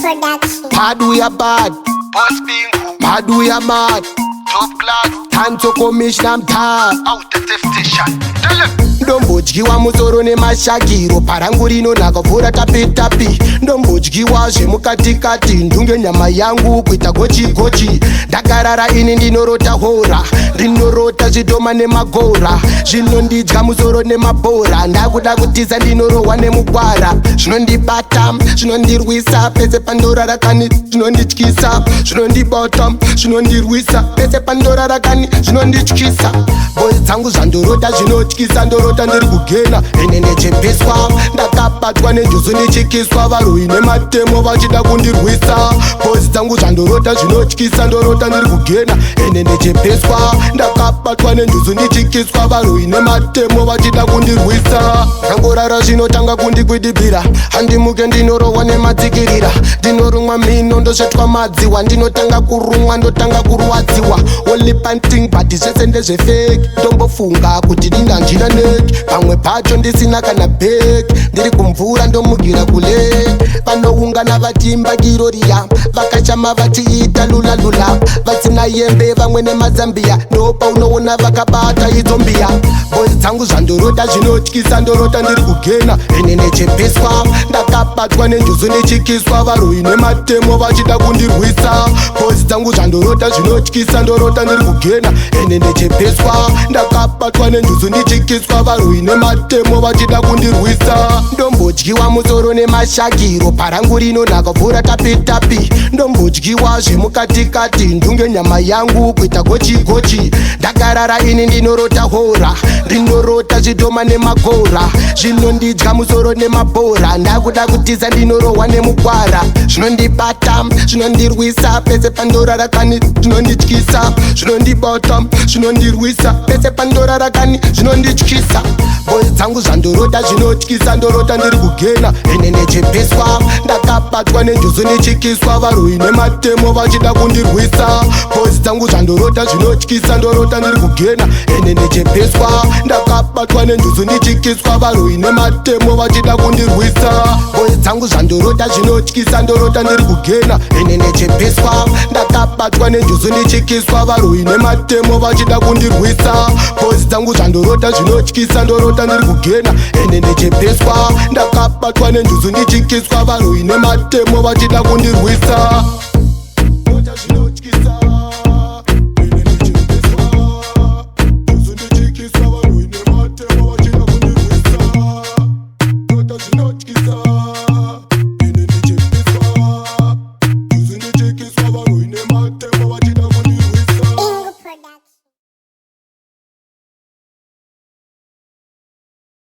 Production. Bad we are bad, Boss bingo, bad we are mad. top class, Tanto commission mtaa out the temptation. Tell them. ndombodyiwa musoro nemashagiro parangu rinonhaka vhura tapi ndombodyiwa zvemukatikati ndunge nyama yangu kuita gochi ndakarara ini ndinorota hora ndinorota zvidoma nemagora zvinondidya musoro nemabhora ndakuda kutiza ndinorohwa nemugwara zvinondibata zvinondirwisa pese pandorarakani zvinondityisa zvinondibata zvinondirwisa pese pandorarakani zvinondityisa bozi dzangu zvandorota zvinotyisa ndorota ndiri kugena ene ndechepeswa ndakabatwa nenjuzu ndichikiswa varwi nematemo vachida kundirwisa bozi dzangu zvandorota zvinotyisa ndorota ndiri kugena ene ndechepeswa ndakabatwa nenjuzu ndichikiswa varwi nematemo vachida kundirwisa rangorara zvinotanga kundikwidibira handimuke ndinorohwa nemadzikirira ndinorumwa mino ndosvetwa madziwa ndinotanga kurumwa ndotanga kurwadziwa only panting but zvese ndezvefeki ndombofunga kuti ndindanjina neki pamwe pacho ndisina kana bheki ndiri kumvura ndomugira kule vanoungana vatimba kiroriya vakashama vachiita lulalula vasina yembe vamwe nemazambiya ndopa unoona vakabata idzombiya bozi dzangu zvandorota zvinotyisa ndorota ndiri kugena ene nechepeswa ndakabatwa nenjuzu ndichikiswa varwi nematemo vachida kundirwisa bozi dzangu zvandorota zvinotyisa ndorota ndiri kugena ene ndechepeswa ndakabatwa nenjuzu ndichikiswa varwi nematemo vachida kundirwisa ndombodyiwa musoro nemashagiro parangu rinonhaka vhura tapi ndombodyiwa zvemukatikati ndunge nyama yangu kuita gochi ndakarara ini ndinorota hora ndinorota zvidoma nemagora zvinondidya musoro nemabhora ndakuda kutiza ndinorohwa nemugwara zvinondibata zvinondirwisa pese pandorarakani zvinondityisa zvinondibata zvinondirwisa pese pandorarakani zvinondityisa bozi dzangu zvandorota zvinotyisa ndorota ndiri kugena ene nechepeswa ndakabatwa nenjuzu ndichikiswa varwi nematemo vachida kundirwisa bozi dzangu zvandorota zvinotyisa ndorota ndiri kugena ene nechepeswa ndakabatwa nenjuzu ndichikiswa varwi nematemo vachida kundirwisa bozi dzangu zvandorota zvinotyisa ndorota ndiri kugena ene nechepeswa ndakabatwa nenjuzu ndichikiswa varwi nematemo vachida kundirwisa bozi dzangu zvandorota zvinotyisa ndorota ndiri kugena ene ndechepeswa ndakabatwa nenjuzu ndichikiswa varwi nematemo vachida kundirwisa